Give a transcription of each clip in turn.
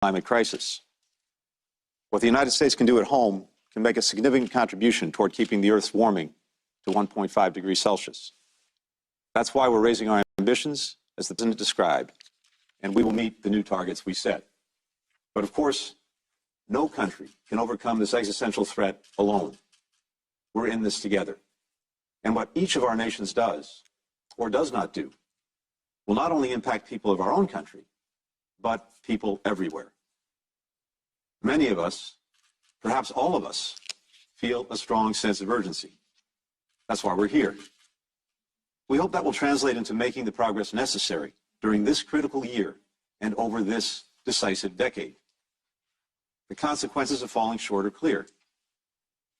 climate crisis. What the United States can do at home can make a significant contribution toward keeping the Earth's warming to 1.5 degrees Celsius. That's why we're raising our ambitions, as the President described, and we will meet the new targets we set. But of course, no country can overcome this existential threat alone. We're in this together. And what each of our nations does, or does not do, will not only impact people of our own country, but people everywhere. Many of us, perhaps all of us, feel a strong sense of urgency. That's why we're here. We hope that will translate into making the progress necessary during this critical year and over this decisive decade. The consequences of falling short are clear.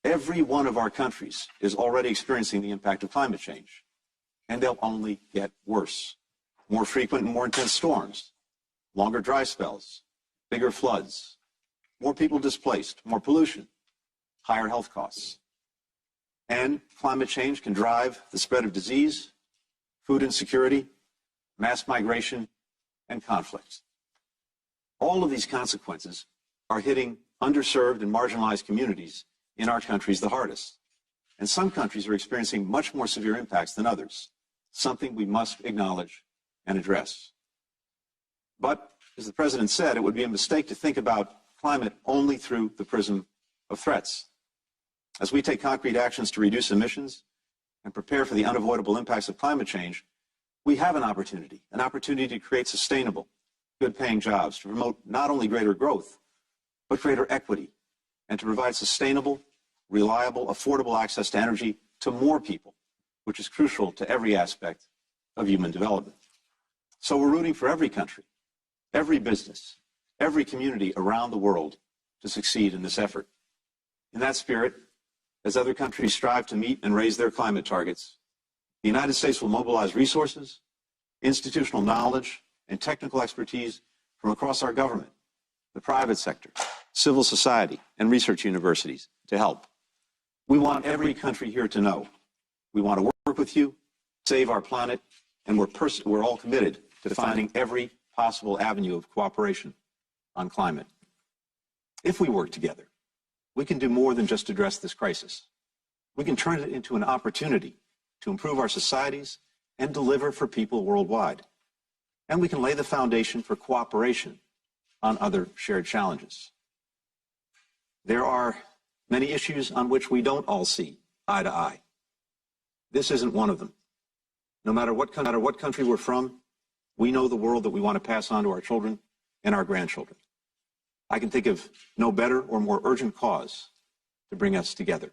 Every one of our countries is already experiencing the impact of climate change, and they'll only get worse. More frequent and more intense storms, longer dry spells, bigger floods, more people displaced, more pollution, higher health costs. And climate change can drive the spread of disease, food insecurity, mass migration, and conflict. All of these consequences are hitting underserved and marginalized communities in our countries the hardest. And some countries are experiencing much more severe impacts than others, something we must acknowledge and address. But, as the President said, it would be a mistake to think about climate only through the prism of threats. As we take concrete actions to reduce emissions and prepare for the unavoidable impacts of climate change, we have an opportunity to create sustainable, good-paying jobs, to promote not only greater growth, but greater equity, and to provide sustainable, reliable, affordable access to energy to more people, which is crucial to every aspect of human development. So we're rooting for every country, every business, every community around the world to succeed in this effort. In that spirit, as other countries strive to meet and raise their climate targets, the United States will mobilize resources, institutional knowledge, and technical expertise from across our government, the private sector, civil society, and research universities to help. We want every country here to know we want to work with you, save our planet, and we're all committed to finding every possible avenue of cooperation on climate. If we work together, we can do more than just address this crisis. We can turn it into an opportunity to improve our societies and deliver for people worldwide. And we can lay the foundation for cooperation on other shared challenges. There are many issues on which we don't all see eye to eye. This isn't one of them. No matter what country we're from, we know the world that we want to pass on to our children and our grandchildren. I can think of no better or more urgent cause to bring us together.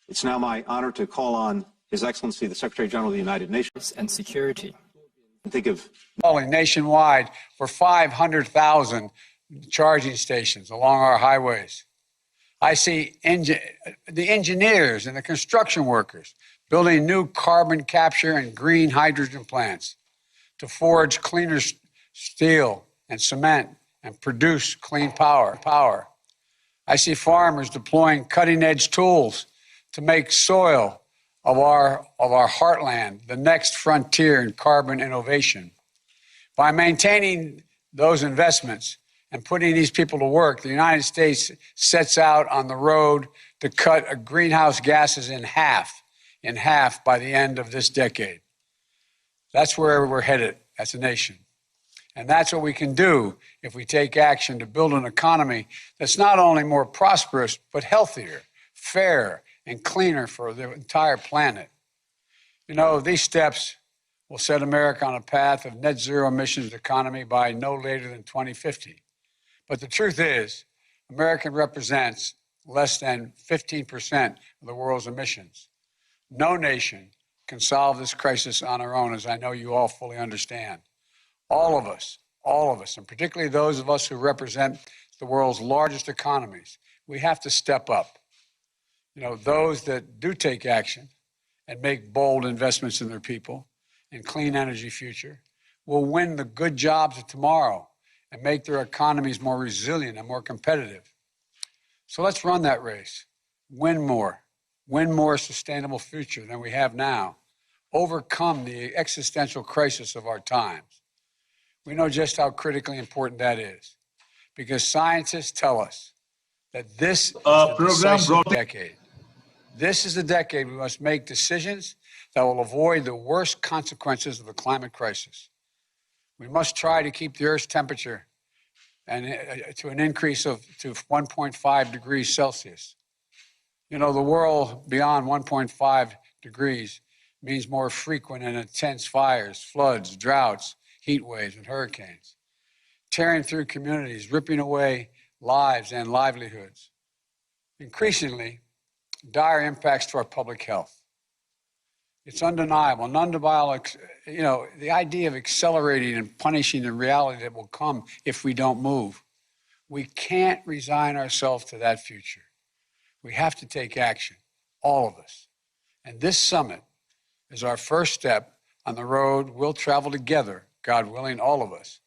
It's now my honor to call on His Excellency, the Secretary General of the United Nations and Security. Think of nationwide for 500,000 charging stations along our highways. I see the engineers and the construction workers building new carbon capture and green hydrogen plants to forge cleaner steel and cement and produce clean power. I see farmers deploying cutting-edge tools to make soil of our heartland the next frontier in carbon innovation. By maintaining those investments and putting these people to work, the United States sets out on the road to cut greenhouse gases in half by the end of this decade. That's where we're headed as a nation. And that's what we can do if we take action to build an economy that's not only more prosperous, but healthier, fair, and cleaner for the entire planet. You know, these steps will set America on a path of net zero emissions economy by no later than 2050. But the truth is, America represents less than 15% of the world's emissions. No nation can solve this crisis on our own, as I know you all fully understand. All of us, and particularly those of us who represent the world's largest economies, we have to step up. You know, those that do take action and make bold investments in their people and clean energy future will win the good jobs of tomorrow and make their economies more resilient and more competitive. So let's run that race. Win more sustainable future than we have now. Overcome the existential crisis of our times. We know just how critically important that is. because scientists tell us that this is the decisive decade. This is the decade we must make decisions that will avoid the worst consequences of the climate crisis. We must try to keep the Earth's temperature to an increase to 1.5 degrees Celsius. You know, the world beyond 1.5 degrees means more frequent and intense fires, floods, droughts, heat waves, and hurricanes, tearing through communities, ripping away lives and livelihoods. Increasingly, dire impacts to our public health. It's undeniable, the idea of accelerating and punishing the reality that will come if we don't move. We can't resign ourselves to that future. We have to take action, all of us. And this summit is our first step on the road we'll travel together, God willing, all of us,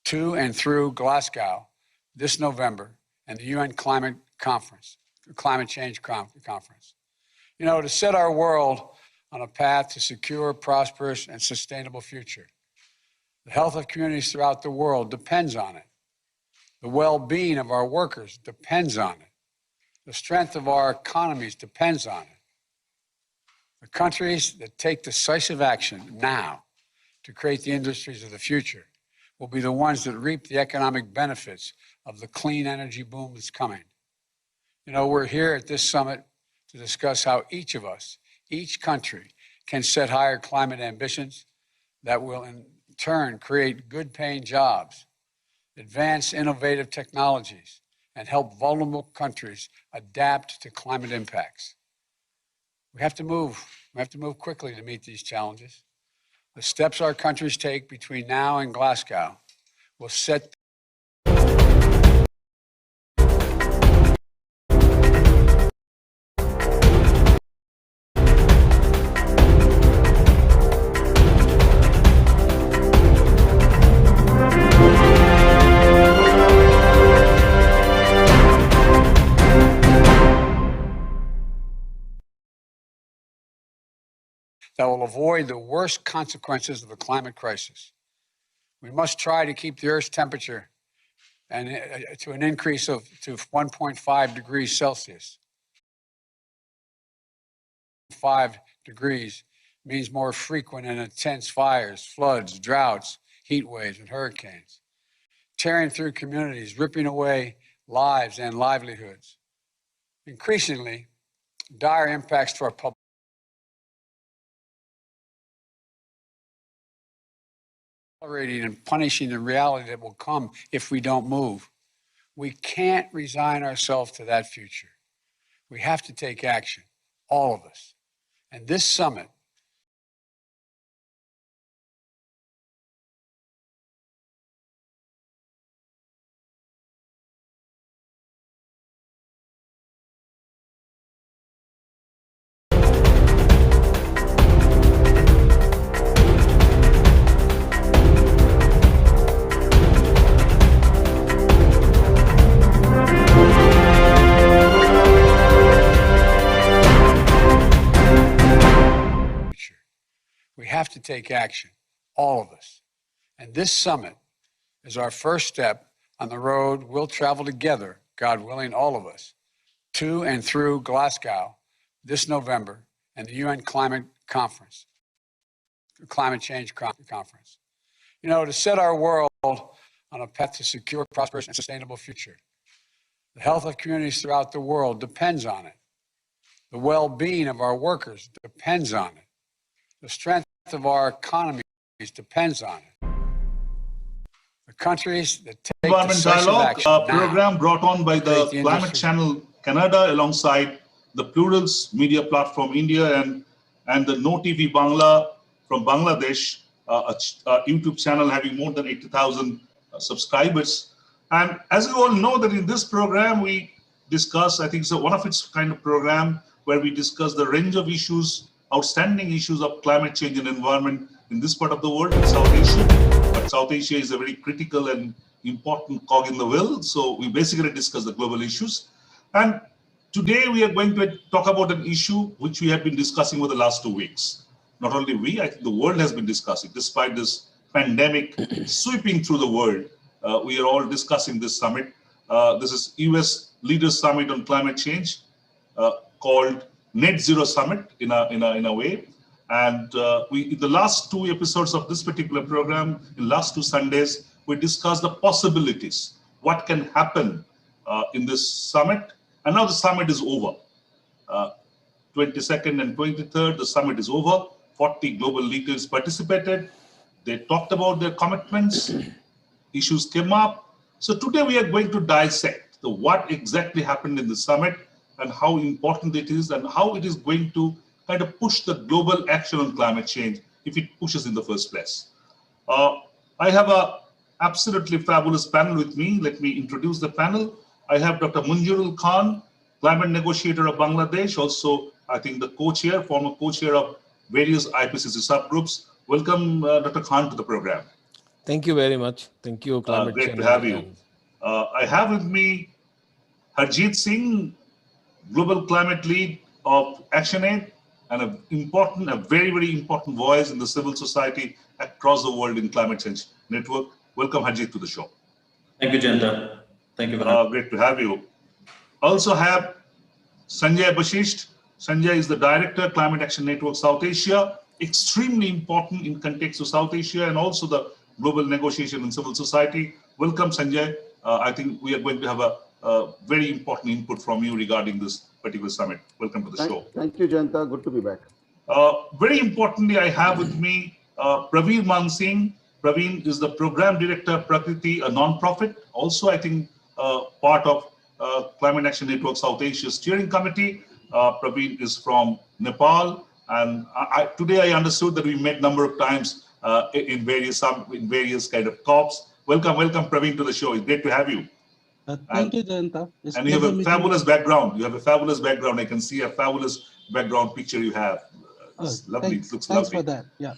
to and through Glasgow this November and the UN Climate Change Conference. You know, to set our world on a path to secure, prosperous, and sustainable future. The health of communities throughout the world depends on it. The well-being of our workers depends on it. The strength of our economies depends on it. The countries that take decisive action now to create the industries of the future will be the ones that reap the economic benefits of the clean energy boom that's coming. You know, we're here at this summit to discuss how each of us, each country, can set higher climate ambitions that will in turn create good-paying jobs, advance innovative technologies, and help vulnerable countries adapt to climate impacts. We have to move. We have to move quickly to meet these challenges. The steps our countries take between now and Glasgow will set that will avoid the worst consequences of the climate crisis. We must try to keep the Earth's temperature to an increase to 1.5 degrees Celsius. 5 degrees means more frequent and intense fires, floods, droughts, heat waves, and hurricanes, tearing through communities, ripping away lives and livelihoods. Increasingly, dire impacts to our public accelerating and punishing the reality that will come if we don't move. We can't resign ourselves to that future. We have to take action, all of us. And this summit have to take action, all of us. And this summit is our first step on the road we'll travel together, God willing, all of us, to and through Glasgow this November and the UN Climate Change Conference. You know, to set our world on a path to secure, prosperous, and sustainable future. The health of communities throughout the world depends on it. The well-being of our workers depends on it. The strength of our economies depends on it. The countries that take Environment Dialogue, action a program brought on by the Climate Channel Canada alongside the Plurals Media Platform India and the No TV Bangla from Bangladesh, a YouTube channel having more than 80,000 subscribers. And as you all know, that in this program we discuss, I think it's one of its kind of program where we discuss the range of issues, outstanding issues of climate change and environment in this part of the world, in South Asia. But South Asia is a very critical and important cog in the wheel. So we basically discuss the global issues. And today we are going to talk about an issue which we have been discussing over the last 2 weeks. Not only we, I think the world has been discussing, despite this pandemic sweeping through the world. we are all discussing this summit. This is US Leaders Summit on Climate Change, called Net Zero Summit in a way. And we, in the last 2 episodes of this particular program, in last 2 Sundays, we discussed the possibilities, what can happen in this summit. And now the summit is over. 22nd and 23rd, the summit is over. 40 global leaders participated. They talked about their commitments. Issues came up. So today we are going to dissect what exactly happened in the summit and how important it is and how it is going to kind of push the global action on climate change if it pushes in the first place. I have a absolutely fabulous panel with me. Let me introduce the panel. I have Dr. Munjirul Khan, climate negotiator of Bangladesh, also I think the co-chair, former co-chair of various IPCC subgroups. Welcome, Dr. Khan, to the program. Thank you very much. Thank you, Climate Great Channel. to have you. I have with me Harjeet Singh, Global Climate Lead of ActionAid, and a very, very important voice in the civil society across the world in climate change network. Welcome, Harjeet, to the show. Thank you, Jayanta. Thank you. Great to have you. Also have Sanjay Bashisht. Sanjay is the Director, Climate Action Network South Asia. Extremely important in context of South Asia and also the global negotiation in civil society. Welcome, Sanjay. I think we are going to have a very important input from you regarding this particular summit. Welcome to the show. Thank you, Jayanta. Good to be back. Very importantly, I have with me Praveen Mansingh. Praveen is the Program Director, Prakriti, a non-profit. Also, I think part of Climate Action Network South Asia Steering Committee. Praveen is from Nepal. And today I understood that we met number of times in various kind of COPs. Welcome, Praveen, to the show. It's great to have you. Thank you, Jayanta. And you have a fabulous background. You have a fabulous background. I can see a fabulous background picture you have. It's lovely. It looks lovely. Thanks for that. Yeah.